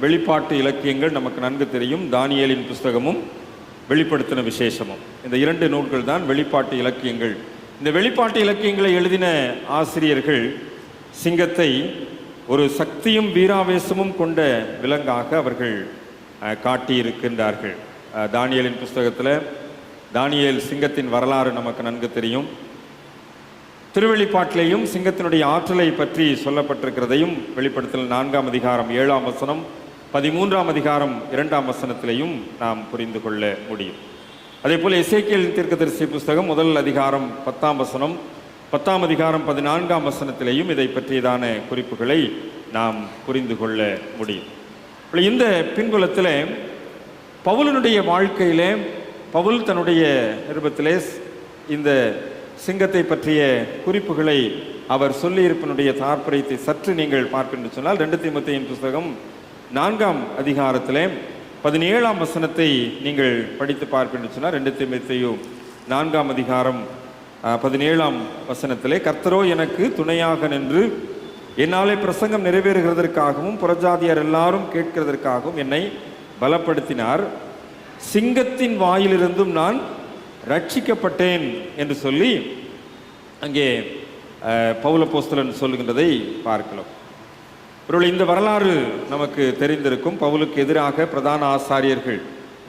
வெளிப்பாட்டு இலக்கியங்கள் நமக்கு நன்கு தெரியும். தானியேலின் புஸ்தகமும் வெளிப்படுத்தின விசேஷமும், இந்த 2 நூல்கள் தான் வெளிப்பாட்டு இலக்கியங்கள். இந்த வெளிப்பாட்டு இலக்கியங்களை எழுதின ஆசிரியர்கள் சிங்கத்தை ஒரு சக்தியும் வீராவேசமும் கொண்ட விலங்காக அவர்கள் காட்டியிருக்கின்றார்கள். தானியேலின் புஸ்தகத்தில் தானியேல் சிங்கத்தின் வரலாறு நமக்கு நன்கு தெரியும். திருவெளிப்பாட்டிலேயும் சிங்கத்தினுடைய ஆற்றலை பற்றி சொல்லப்பட்டிருக்கிறதையும் வெளிப்படுத்தல் 4ஆம் அதிகாரம் 7ஆம் வசனம், 13ஆம் அதிகாரம் 2ஆம் வசனத்திலையும் நாம் புரிந்து கொள்ள முடியும். அதே போல் எசேக்கியேல் தீர்க்கதரிசி புஸ்தகம் 1 அதிகாரம் 10ஆம் வசனம், 10ஆம் அதிகாரம் 14ஆம் வசனத்திலேயும் இதை பற்றியதான குறிப்புகளை நாம் புரிந்து கொள்ள முடியும். இந்த பின்புலத்தில் பவுலினுடைய வாழ்க்கையிலே பவுல் தன்னுடைய நிருபத்திலே இந்த சிங்கத்தை பற்றிய குறிப்புகளை அவர் சொல்லியிருப்பனுடைய தாற்பயத்தை சற்று நீங்கள் பார்ப்பென்று சொன்னால் 2 தீமோத்தேயின் புஸ்தகம் 4ஆம் அதிகாரத்திலே 17ஆம் வசனத்தை நீங்கள் படித்து பார்ப்பென்று சொன்னால் 2 தீமோத்தேயு 4ஆம் அதிகாரம் 17ஆம் வசனத்திலே, கர்த்தரோ எனக்கு துணையாக நின்று என்னாலே பிரசங்கம் நிறைவேறுகிறதற்காகவும் புறஜாதியார் எல்லாரும் கேட்கிறதற்காகவும் என்னை பலப்படுத்தினார். சிங்கத்தின் வாயிலிருந்தும் நான் ரட்சிக்கப்பட்டேன் என்று சொல்லி அங்கே பவுல் அப்போஸ்தலன் சொல்லுகின்றதை பார்க்கலாம். ஒருவேளை இந்த வரலாறு நமக்கு தெரிந்திருக்கும். பவுலுக்கு எதிராக பிரதான ஆசாரியர்கள்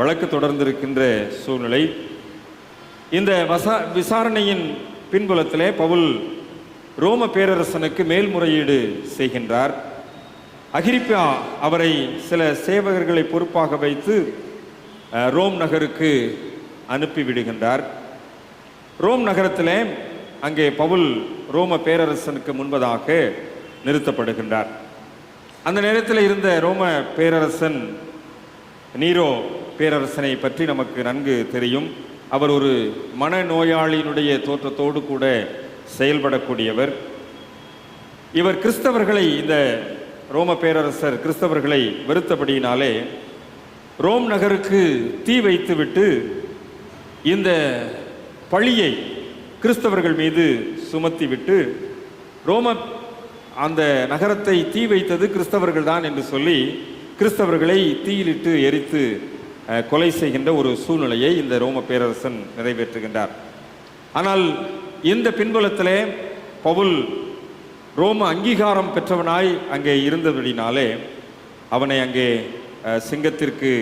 வழக்கு தொடர்ந்திருக்கின்ற சூழ்நிலை. இந்த விசாரணையின் பின்புலத்திலே பவுல் ரோம பேரரசனுக்கு மேல்முறையீடு செய்கின்றார். அகிரிப்பா அவரை சில சேவகர்களை பொறுப்பாக வைத்து ரோம் நகருக்கு அனுப்பிவிடுகின்றார். ரோம் நகரத்திலே அங்கே பவுல் ரோம பேரரசனுக்கு முன்பதாக நிறுத்தப்படுகின்றார். அந்த நேரத்தில் இருந்த ரோம பேரரசன் நீரோ பேரரசனை பற்றி நமக்கு நன்கு தெரியும். அவர் ஒரு மனநோயாளியினுடைய தோற்றத்தோடு கூட செயல்படக்கூடியவர். இவர் கிறிஸ்தவர்களை, இந்த ரோம பேரரசர் கிறிஸ்தவர்களை வெறுத்தபடியினாலே ரோம் நகருக்கு தீ வைத்துவிட்டு இந்த பழியை கிறிஸ்தவர்கள் மீது சுமத்திவிட்டு ரோம அந்த நகரத்தை தீ வைத்தது கிறிஸ்தவர்கள் தான் என்று சொல்லி கிறிஸ்தவர்களை தீயிலிட்டு எரித்து கொலை செய்கின்ற ஒரு சூழ்நிலையை இந்த ரோம பேரரசன் நிறைவேற்றுகின்றார். ஆனால் இந்த பின்புலத்திலே பவுல் ரோம அங்கீகாரம் பெற்றவனாய் அங்கே இருந்தபடினாலே அவனை அங்கே சிங்கத்திற்கு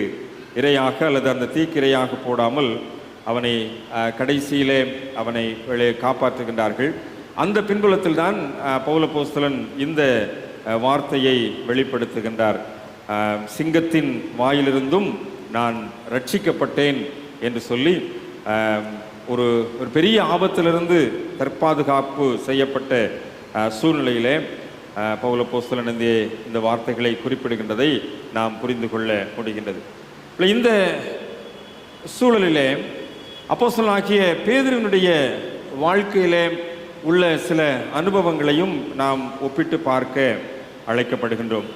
இரையாக அல்லது அந்த தீக்கு இரையாக போடாமல் அவனை கடைசியிலே அவனை காப்பாற்றுகின்றார்கள். அந்த பின்புலத்தில் தான் பவுல் அப்போஸ்தலன் இந்த வார்த்தையை வெளிப்படுத்துகின்றார். சிங்கத்தின் வாயிலிருந்தும் நான் ரட்சிக்கப்பட்டேன் என்று சொல்லி ஒரு பெரிய ஆபத்திலிருந்து தற்பாதுகாப்பு செய்யப்பட்ட சூழ்நிலையிலே பவுல் அப்போஸ்தலன் இந்த வார்த்தைகளை குறிப்பிடுகின்றதை நாம் புரிந்து கொள்ள முடிகின்றது. இந்த சூழலிலே அப்போஸ்தலனாகிய பேதுருவினுடைய வாழ்க்கையிலே உள்ள சில அனுபவங்களையும் நாம் ஒப்பிட்டு பார்க்க அழைக்கப்படுகின்றோம்.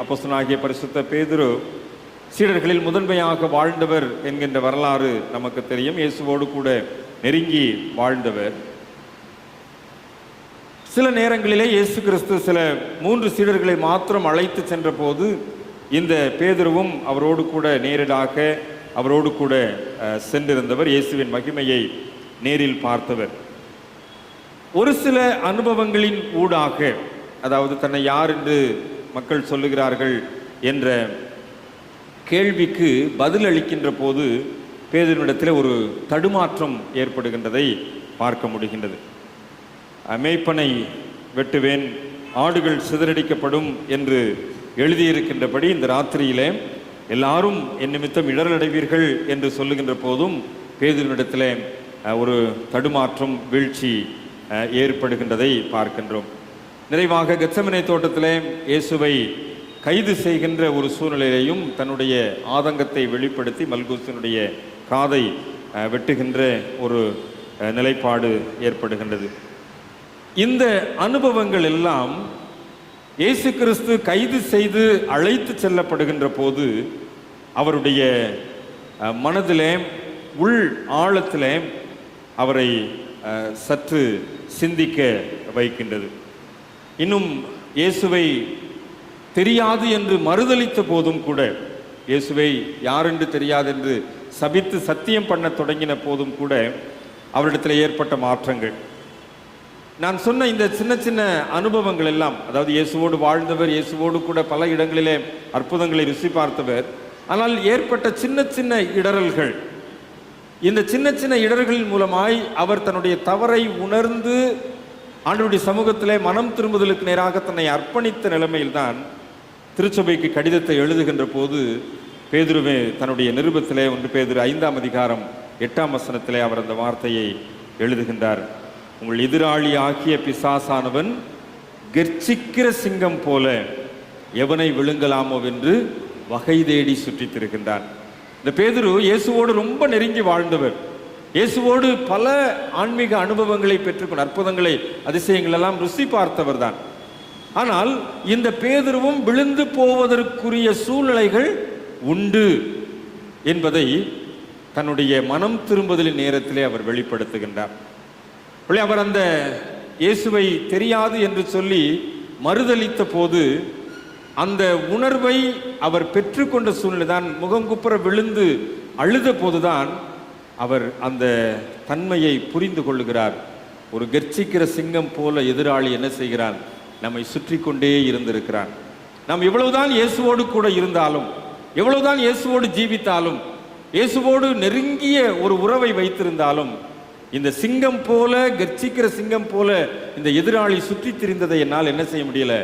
அப்போஸ்தலனாகிய பரிசுத்த பேதுரு சீடர்களில் முதன்மையாக வாழ்ந்தவர் என்கின்ற வரலாறு நமக்கு தெரியும். இயேசுவோடு கூட நெருங்கி வாழ்ந்தவர். சில நேரங்களிலே இயேசு கிறிஸ்து சில 3 சீடர்களை மாத்திரம் அழைத்து சென்ற போது இந்த பேதுருவும் அவரோடு கூட நேரடியாக அவரோடு கூட சென்றிருந்தவர். இயேசுவின் மகிமையை நேரில் பார்த்தவர். ஒரு சில அனுபவங்களின் ஊடாக, அதாவது தன்னை யார் என்று மக்கள் சொல்லுகிறார்கள் என்ற கேள்விக்கு பதில் அளிக்கின்ற போது பேதுருவினிடத்தில் ஒரு தடுமாற்றம் ஏற்படுகின்றதை பார்க்க முடிகின்றது. மேய்ப்பனை வெட்டுவேன், ஆடுகள் சிதறடிக்கப்படும் என்று எழுதியிருக்கின்றபடி இந்த ராத்திரியிலே எல்லாரும் என் நிமித்தம் இடரடைவீர்கள் என்று சொல்லுகின்ற போதும் பேதுருவினிடத்தில் ஒரு தடுமாற்றம், வீழ்ச்சி ஏற்படுகின்றதை பார்க்கின்றோம். நிறைவாக கெத்செமனே தோட்டத்திலே இயேசுவை கைது செய்கின்ற ஒரு சூழ்நிலையையும் தன்னுடைய ஆதங்கத்தை வெளிப்படுத்தி மல்கூசினுடைய காதை வெட்டுகின்ற ஒரு நிலைப்பாடு ஏற்படுகின்றது. இந்த அனுபவங்கள் எல்லாம் இயேசு கிறிஸ்து கைது செய்து அழைத்து செல்லப்படுகின்ற போது அவருடைய மனதிலே, உள் ஆழத்திலே அவரை சற்று சிந்திக்க வைக்கின்றது. இன்னும் இயேசுவை தெரியாது என்று மறுதலித்த போதும் கூட, இயேசுவை யாரென்று தெரியாது என்று சபித்து சத்தியம் பண்ண தொடங்கின போதும் கூட அவரிடத்தில் ஏற்பட்ட மாற்றங்கள். நான் சொன்ன இந்த சின்ன சின்ன அனுபவங்கள் எல்லாம், அதாவது இயேசுவோடு வாழ்ந்தவர், இயேசுவோடு கூட பல இடங்களிலே அற்புதங்களை ருசி பார்த்தவர். ஆனால் ஏற்பட்ட சின்ன சின்ன இடறல்கள், இந்த சின்ன சின்ன இடர்களின் மூலமாய் அவர் தன்னுடைய தவறை உணர்ந்து ஆண்டவருடைய சமூகத்திலே மனம் திரும்புதலுக்கு நேராக தன்னை அர்ப்பணித்த நிலைமையில்தான் திருச்சபைக்கு கடிதத்தை எழுதுகின்ற போது பேதுருவே தன்னுடைய நிருபத்திலே 1 பேதுரு 5ஆம் அதிகாரம் 8ஆம் வசனத்திலே அவர் அந்த வார்த்தையை எழுதுகின்றார். உங்கள் எதிராளி ஆகிய பிசாசானவன் கர்ச்சிக்கிற சிங்கம் போல எவனை விழுங்கலாமோ என்று வகை தேடி சுற்றித் திருக்கின்றான். இந்த பேதுரு இயேசுவோடு ரொம்ப நெருங்கி வாழ்ந்தவர். இயேசுவோடு பல ஆன்மீக அனுபவங்களை பெற்றுக்கொண்ட, அற்புதங்களை, அதிசயங்கள் எல்லாம் ருசி பார்த்தவர் தான். ஆனால் இந்த பேதுருவும் விழுந்து போவதற்குரிய சூழ்நிலைகள் உண்டு என்பதை தன்னுடைய மனம் திரும்புதலின் நேரத்திலே அவர் வெளிப்படுத்துகின்றார். அவர் அந்த இயேசுவை தெரியாது என்று சொல்லி மறுதலித்த போது அந்த உணர்வை அவர் பெற்றுக்கொண்ட சூழ்நிலை தான், முகங்குப்புற விழுந்து அழுத போதுதான் அவர் அந்த தன்மையை புரிந்து கொள்ளுகிறார். ஒரு கர்ச்சிக்கிற சிங்கம் போல எதிராளி என்ன செய்கிறான்? நம்மை சுற்றி கொண்டே இருந்திருக்கிறான். நாம் எவ்வளவுதான் இயேசுவோடு கூட இருந்தாலும், எவ்வளவுதான் இயேசுவோடு ஜீவித்தாலும், இயேசுவோடு நெருங்கிய ஒரு உறவை வைத்திருந்தாலும், இந்த சிங்கம் போல, கர்ச்சிக்கிற சிங்கம் போல இந்த எதிராளி சுற்றி திரிந்ததை என்னால் என்ன செய்ய முடியல?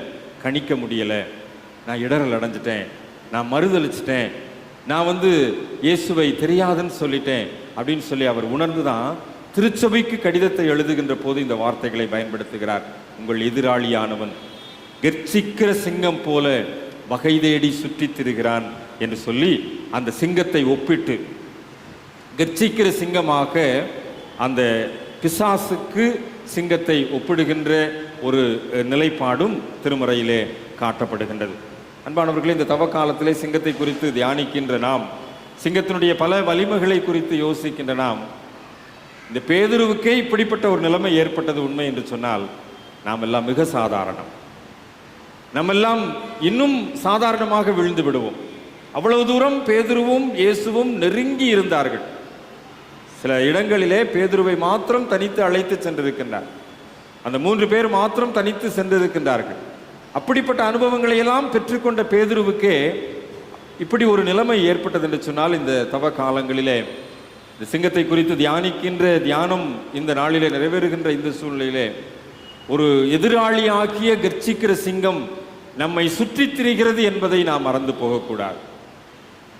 கணிக்க முடியல. நான் இடரல் அடைஞ்சிட்டேன், நான் மறுதளிச்சிட்டேன், நான் இயேசுவை தெரியாதுன்னு சொல்லிட்டேன் அப்படின்னு சொல்லி அவர் உணர்ந்துதான் திருச்சபைக்கு கடிதத்தை எழுதுகின்ற போது இந்த வார்த்தைகளை பயன்படுத்துகிறார். உங்கள் எதிராளியானவன் கர்ச்சிக்கிற சிங்கம் போல வகை தேடி சுற்றித் திரிகிறான் என்று சொல்லி அந்த சிங்கத்தை ஒப்பிட்டு, கர்ச்சிக்கிற சிங்கமாக அந்த பிசாசுக்கு சிங்கத்தை ஒப்பிடுகின்ற ஒரு நிலைப்பாடும் திருமறையிலே காட்டப்படுகின்றது. அன்பானவர்களே, இந்த தவ காலத்திலே சிங்கத்தை குறித்து தியானிக்கின்ற நாம், சிங்கத்தினுடைய பல வலிமைகளை குறித்து யோசிக்கின்ற நாம், இந்த பேதுருவுக்கே இப்படிப்பட்ட ஒரு நிலைமை ஏற்பட்டது உண்மை என்று சொன்னால் நாம் எல்லாம் மிக சாதாரணம். நம்மெல்லாம் இன்னும் சாதாரணமாக விழுந்து விடுவோம். அவ்வளவு தூரம் பேதுருவும் இயேசுவும் நெருங்கி இருந்தார்கள். சில இடங்களிலே பேதுருவை மாத்திரம் தனித்து அழைத்து சென்றிருக்கின்றார். அந்த 3 பேர் மாத்திரம் தனித்து சென்றிருக்கின்றார்கள். அப்படிப்பட்ட அனுபவங்களை எல்லாம் பெற்றுக்கொண்ட பேதுருவுக்கே இப்படி ஒரு நிலைமை ஏற்பட்டது என்று சொன்னால், இந்த தவ காலங்களிலே இந்த சிங்கத்தை குறித்து தியானிக்கின்ற தியானம் இந்த நாளிலே நிறைவேறுகின்ற இந்த சூழ்நிலையிலே ஒரு எதிராளியாகிய கர்ச்சிக்கிற சிங்கம் நம்மை சுற்றித் திரிகிறது என்பதை நாம் மறந்து போகக்கூடாது.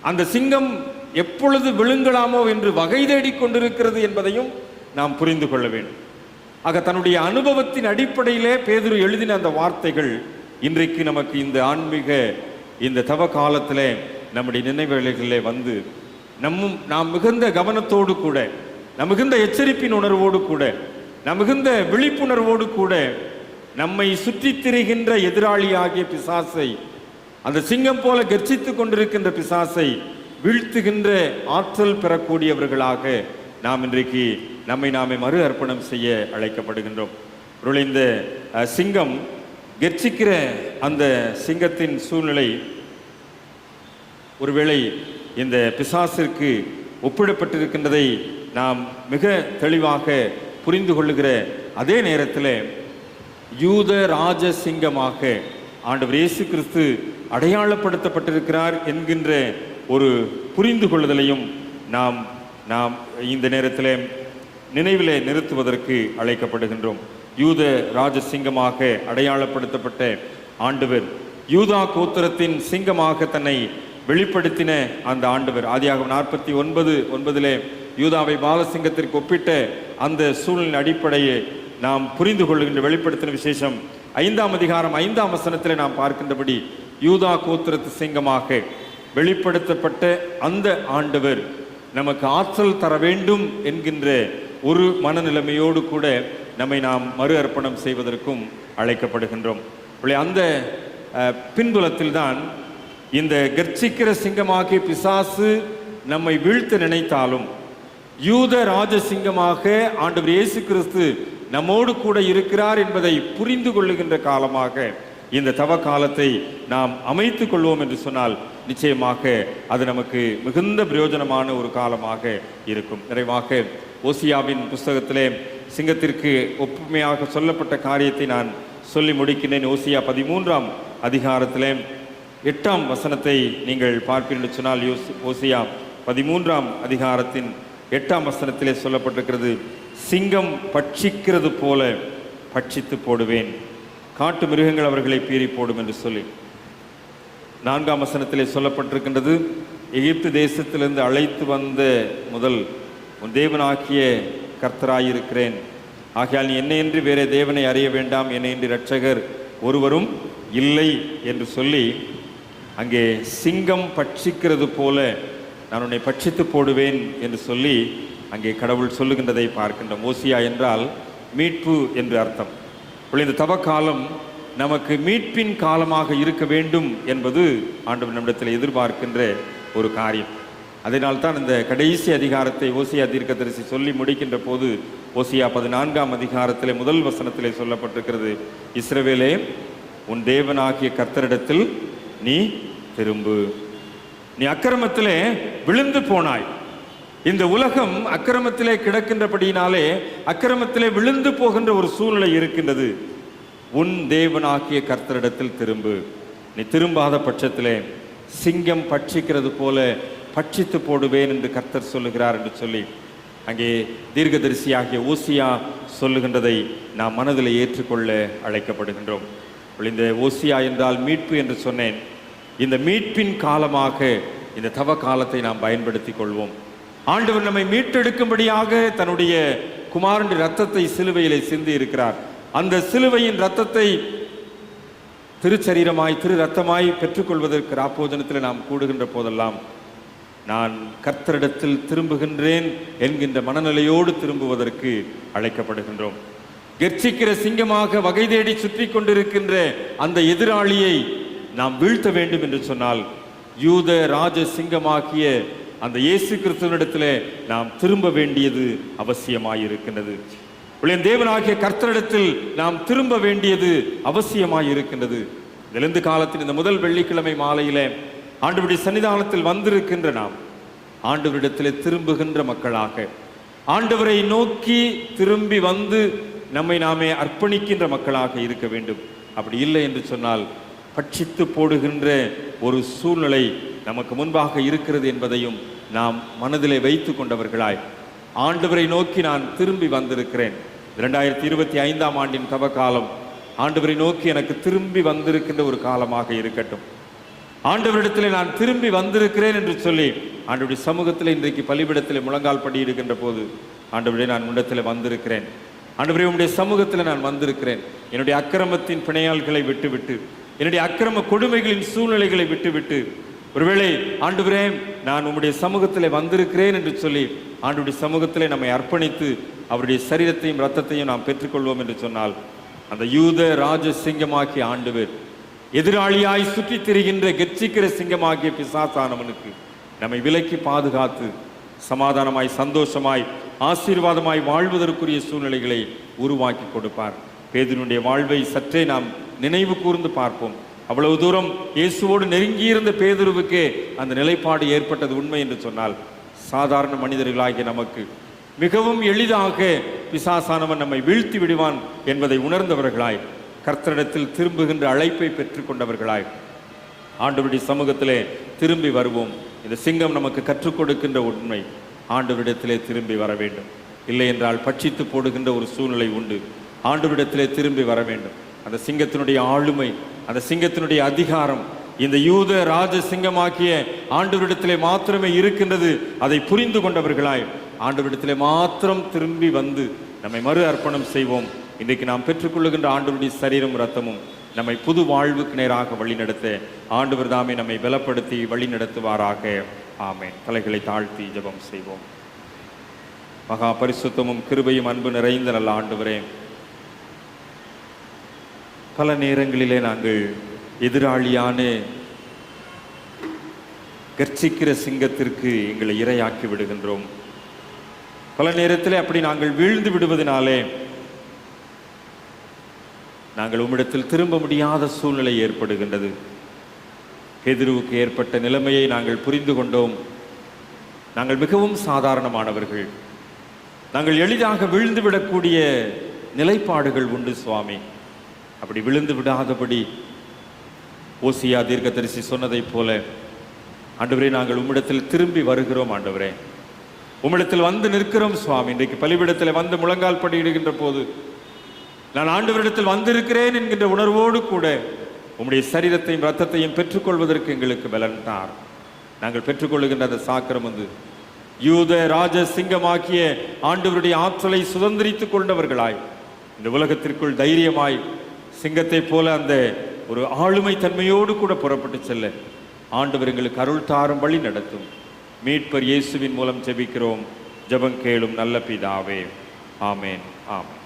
அந்த சிங்கம் எப்பொழுது விழுங்கலாமோ என்று வகை தேடிக் கொண்டிருக்கிறது என்பதையும் நாம் புரிந்து கொள்ள வேண்டும். ஆக தன்னுடைய அனுபவத்தின் அடிப்படையிலே பேதுரு எழுதின அந்த வார்த்தைகள் இன்றைக்கு நமக்கு இந்த ஆன்மீக இந்த தவ காலத்திலே நம்முடைய நினைவுகளிலே வந்து நாம் மிகுந்த கவனத்தோடு கூட, நம் மிகுந்த எச்சரிப்பின் உணர்வோடு கூட, நம் மிகுந்த விழிப்புணர்வோடு கூட நம்மை சுற்றித் திரிகின்ற எதிராளியாகிய பிசாசை, அந்த சிங்கம் போல கர்ச்சித்துக் கொண்டிருக்கின்ற பிசாசை வீழ்த்துகின்ற ஆற்றல் பெறக்கூடியவர்களாக நாம் இன்றைக்கு நம்மை நாமே மறு அர்ப்பணம் செய்ய அழைக்கப்படுகின்றோம். இந்த சிங்கம் கர்ச்சிக்கிற அந்த சிங்கத்தின் சூழ்நிலை ஒருவேளை இந்த பிசாசிற்கு ஒப்பிடப்பட்டிருக்கின்றதை நாம் மிக தெளிவாக புரிந்து கொள்ளுகிற அதே நேரத்தில் யூத ராஜ சிங்கமாக ஆண்டவர் இயேசு கிறிஸ்து அடையாளப்படுத்தப்பட்டிருக்கிறார் என்கின்ற ஒரு புரிந்து கொள்ளுதலையும் நாம் இந்த நேரத்தில் நினைவிலே நிறுத்துவதற்கு அழைக்கப்படுகின்றோம். யூத ராஜசிங்கமாக அடையாளப்படுத்தப்பட்ட ஆண்டவர், யூதா கோத்திரத்தின் சிங்கமாக தன்னை வெளிப்படுத்தின அந்த ஆண்டவர், ஆதியாகமம் 49:9 யூதாவை பாலசிங்கத்திற்கு ஒப்பிட்ட அந்த சூழ்நிலை அடிப்படையை நாம் புரிந்து கொள்கின்ற வெளிப்படுத்தின விசேஷம் 5ஆம் அதிகாரம் 5ஆம் வசனத்தில் நாம் பார்க்கின்றபடி யூதா கோத்திரத்து சிங்கமாக வெளிப்படுத்தப்பட்ட அந்த ஆண்டவர் நமக்கு ஆற்றல் தர வேண்டும் என்கின்ற ஒரு மனநிலைமையோடு கூட நம்மை நாம் மறு அர்ப்பணம் செய்வதற்கும் அழைக்கப்படுகின்றோம். அந்த பின்புலத்தில் தான் இந்த கர்ச்சிக்கிற சிங்கமாகிய பிசாசு நம்மை வீழ்த்த நினைத்தாலும் யூத ராஜசிங்கமாக ஆண்டவர் இயேசு கிறிஸ்து நம்மோடு கூட இருக்கிறார் என்பதை புரிந்து கொள்ளுகின்ற காலமாக இந்த தவ காலத்தை நாம் அமைத்துக் கொள்வோம் என்று சொன்னால் நிச்சயமாக அது நமக்கு மிகுந்த பிரயோஜனமான ஒரு காலமாக இருக்கும். நிறைவாக ஓசியாவின் புஸ்தகத்திலே சிங்கத்திற்கு ஒப்புமையாக சொல்லப்பட்ட காரியத்தை நான் சொல்லி முடிக்கின்றேன். ஓசியா 13ஆம் அதிகாரத்திலே 8ஆம் வசனத்தை நீங்கள் பார்ப்பீர்கள் சொன்னால், ஓசியா 13ஆம் அதிகாரத்தின் 8ஆம் வசனத்திலே சொல்லப்பட்டிருக்கிறது, சிங்கம் பட்சிக்கிறது போல பட்சித்து போடுவேன், காட்டு மிருகங்கள் அவர்களை பீறி போடும் என்று சொல்லி. 4ஆம் வசனத்திலே சொல்லப்பட்டிருக்கின்றது, எகிப்து தேசத்திலிருந்து அழைத்து வந்த முதல் உன் தேவனாகிய கர்த்தராயிருக்கிறேன், ஆகையால் நீ என்னையன்றி வேறே தேவனை அறிய வேண்டாம், என்னையன்றி இரட்சகர் ஒருவரும் இல்லை என்று சொல்லி அங்கே சிங்கம் பட்சிக்கிறது போல நான் உன்னை பட்சித்து போடுவேன் என்று சொல்லி அங்கே கடவுள் சொல்லுகின்றதை பார்க்கின்றோம். ஓசியா என்றால் மீட்பு என்று அர்த்தம். இந்த தவக்காலம் நமக்கு மீட்பின் காலமாக இருக்க வேண்டும் என்பது ஆண்டவர் நம்மிடத்தில் எதிர்பார்க்கின்ற ஒரு காரியம். அதனால்தான் இந்த கடைசி அதிகாரத்தை ஓசியா தீர்க்கதரிசி சொல்லி முடிக்கின்ற போது ஓசியா 14ஆம் அதிகாரத்திலே முதல் வசனத்திலே சொல்லப்பட்டிருக்கிறது, இஸ்ரவேலே உன் தேவனாகிய கர்த்தரிடத்தில் நீ திரும்பு, நீ அக்கிரமத்திலே விழுந்து போனாய். இந்த உலகம் அக்கிரமத்திலே கிடக்கின்றபடியினாலே அக்கிரமத்திலே விழுந்து போகின்ற ஒரு சூழ்நிலை இருக்கின்றது. உன் தேவனாகிய கர்த்தரிடத்தில் திரும்பு, நீ திரும்பாத பட்சத்திலே சிங்கம் பட்சிக்கிறது போல பட்சித்து போடுவேன் என்று கர்த்தர் சொல்லுகிறார் என்று சொல்லி அங்கே தீர்க்கதரிசியாகிய ஓசியா சொல்லுகின்றதை நாம் மனதில் ஏற்றுக்கொள்ள அழைக்கப்படுகின்றோம். இந்த ஓசியா என்றால் மீட்பு என்று சொன்னேன். இந்த மீட்பின் காலமாக இந்த தவ காலத்தை நாம் பயன்படுத்தி கொள்வோம். ஆண்டவர் நம்மை மீட்டெடுக்கும்படியாக தன்னுடைய குமாரனுடைய இரத்தத்தை சிலுவையிலே சிந்தி இருக்கிறார். அந்த சிலுவையின் இரத்தத்தை திருச்சரீரமாய் திரு ரத்தமாய் பெற்றுக்கொள்வதற்கு ராப்போஜனத்தில் நாம் கூடுகின்ற போதெல்லாம் நான் கர்த்தரிடத்தில் திரும்புகின்றேன் என்கின்ற மனநிலையோடு திரும்புவதற்கு அழைக்கப்படுகின்றோம். கெர்ச்சிக்கிற சிங்கமாக வகை தேடி சுற்றி கொண்டிருக்கின்ற அந்த எதிராளியை நாம் வீழ்த்த வேண்டும் என்று சொன்னால் யூத ராஜ சிங்கமாகிய அந்த இயேசு கிறிஸ்துவினிடத்திலே நாம் திரும்ப வேண்டியது அவசியமாயிருக்கின்றது. தேவனாகிய கர்த்தரிடத்தில் நாம் திரும்ப வேண்டியது அவசியமாயிருக்கின்றது. இந்த காலத்தின் இந்த முதல் வெள்ளிக்கிழமை மாலையிலே ஆண்டவருடைய சன்னிதானத்தில் வந்திருக்கின்ற நாம் ஆண்டவரிடத்திலே திரும்புகின்ற மக்களாக, ஆண்டவரை நோக்கி திரும்பி வந்து நம்மை நாமே அர்ப்பணிக்கின்ற மக்களாக இருக்க வேண்டும். அப்படி இல்லை என்று சொன்னால் பட்சித்து போடுகின்ற ஒரு சூழ்நிலை நமக்கு முன்பாக இருக்கிறது என்பதையும் நாம் மனதிலே வைத்து கொண்டவர்களாய் ஆண்டவரை நோக்கி நான் திரும்பி வந்திருக்கிறேன். 2025 ஆண்டின் தவக்காலம் ஆண்டவரை நோக்கி எனக்கு திரும்பி வந்திருக்கின்ற ஒரு காலமாக இருக்கட்டும். ஆண்டவரிடத்திலே நான் திரும்பி வந்திருக்கிறேன் என்று சொல்லி ஆண்டவருடைய சமூகத்தில் இன்றைக்கு பலிபிடத்தில் முழங்கால் படியிடுகின்ற போது, ஆண்டவரே நான் உன்னிடத்தில் வந்திருக்கிறேன், ஆண்டவரே உம்முடைய சமூகத்தில் நான் வந்திருக்கிறேன், என்னுடைய அக்கிரமத்தின் பிணையாள்களை விட்டுவிட்டு, என்னுடைய அக்கிரம கொடுமைகளின் சூழ்நிலைகளை விட்டுவிட்டு, ஒருவேளை ஆண்டவரே நான் உம்முடைய சமூகத்தில் வந்திருக்கிறேன் என்று சொல்லி ஆண்டவருடைய சமூகத்திலே நம்மை அர்ப்பணித்து அவருடைய சரீரத்தையும் இரத்தத்தையும் நாம் பெற்றுக்கொள்வோம் என்று சொன்னால் அந்த யூத ராஜ சிங்கமாகிய ஆண்டவர் எதிராளியாய் சுற்றி திரிகின்ற கெர்ச்சிக்கிற சிங்கமாகிய பிசாசானவனுக்கு நம்மை விலக்கி பாதுகாத்து சமாதானமாய் சந்தோஷமாய் ஆசீர்வாதமாய் வாழ்வதற்குரிய சூழ்நிலைகளை உருவாக்கி கொடுப்பார். பேதுருடைய வாழ்வை சற்றே நாம் நினைவு கூர்ந்து பார்ப்போம். அவ்வளவு தூரம் இயேசுவோடு நெருங்கியிருந்த பேதுருவுக்கே அந்த நிலைப்பாடு ஏற்பட்டது உண்மை என்று சொன்னால், சாதாரண மனிதர்களாகிய நமக்கு மிகவும் எளிதாக பிசாசானவன் நம்மை வீழ்த்தி விடுவான் என்பதை உணர்ந்தவர்களாய், கர்த்தரிடத்தில் திரும்புகின்ற அழைப்பை பெற்றுக்கொண்டவர்களாய் ஆண்டவருடைய சமூகத்திலே திரும்பி வருவோம். இந்த சிங்கம் நமக்கு கற்றுக் கொடுக்கின்ற உண்மை, ஆண்டவரிடத்திலே திரும்பி வர வேண்டும். இல்லை என்றால் பட்சித்து போடுகின்ற ஒரு சூழ்நிலை உண்டு. ஆண்டவரிடத்திலே திரும்பி வர வேண்டும். அந்த சிங்கத்தினுடைய ஆளுமை, அந்த சிங்கத்தினுடைய அதிகாரம் இந்த யூத ராஜ சிங்கமாக்கிய ஆண்டவரிடத்திலே மாத்திரமே இருக்கின்றது. அதை புரிந்து கொண்டவர்களாய் ஆண்டவரிடத்திலே மாத்திரம் திரும்பி வந்து நம்மை மறு அர்ப்பணம் செய்வோம். இன்றைக்கு நாம் பெற்றுக்கொள்ளுகின்ற ஆண்டவருடைய சரீரம் இரத்தமும் நம்மை புது வாழ்வுக்கு நேராக வழிநடத்த ஆண்டவர் தாமே நம்மை பலப்படுத்தி வழி நடத்துவாராக. ஆமென். தலைகளை தாழ்த்தி ஜெபம் செய்வோம். மகா பரிசுத்தமும் கிருபையும் அன்பு நிறைந்த நல்ல ஆண்டவரே, பல நேரங்களிலே நாங்கள் எதிராளியான கர்ச்சிக்கிற சிங்கத்திற்கு எங்களை இரையாக்கி விடுகின்றோம். பல நேரத்திலே அப்படி நாங்கள் வீழ்ந்து விடுவதனாலே நாங்கள் உம்மிடத்தில் திரும்ப முடியாத சூழ்நிலை ஏற்படுகின்றது. பேதுருவுக்கு ஏற்பட்ட நிலைமையை நாங்கள் புரிந்து கொண்டோம். நாங்கள் மிகவும் சாதாரணமானவர்கள். நாங்கள் எளிதாக விழுந்து விடக்கூடிய நிலைப்பாடுகள் உண்டு சுவாமி. அப்படி விழுந்து விடாதபடி ஓசியா தீர்க்கதரிசி சொன்னதைப் போல ஆண்டவரே நாங்கள் உம்மிடத்தில் திரும்பி வருகிறோம். ஆண்டவரே உம்மிடத்தில் வந்து நிற்கிறோம் சுவாமி. இன்றைக்கு பலிபீடத்தில் வந்து முழங்கால் படியிடுகின்ற போது நான் ஆண்டவரிடத்தில் வந்திருக்கிறேன் என்கின்ற உணர்வோடு கூட உம்முடைய சரீரத்தையும் இரத்தத்தையும் பெற்றுக்கொள்வதற்கு எங்களுக்கு பலன் தார். நாங்கள் பெற்றுக்கொள்ளுகின்ற அந்த சாக்கிரம் வந்து யூத ராஜ சிங்கமாக்கிய ஆண்டவருடைய ஆற்றலை சுதந்திரித்துக் கொண்டவர்களாய் இந்த உலகத்திற்குள் தைரியமாய் சிங்கத்தை போல அந்த ஒரு ஆளுமை தன்மையோடு கூட புறப்பட்டு செல்ல ஆண்டவர் எங்களுக்கு அருள் தாரும் வழி நடத்தும். மீட்பர் இயேசுவின் மூலம் ஜெபிக்கிறோம். ஜெபம் கேளும் நல்ல பிதாவே. ஆமேன். ஆமேன்.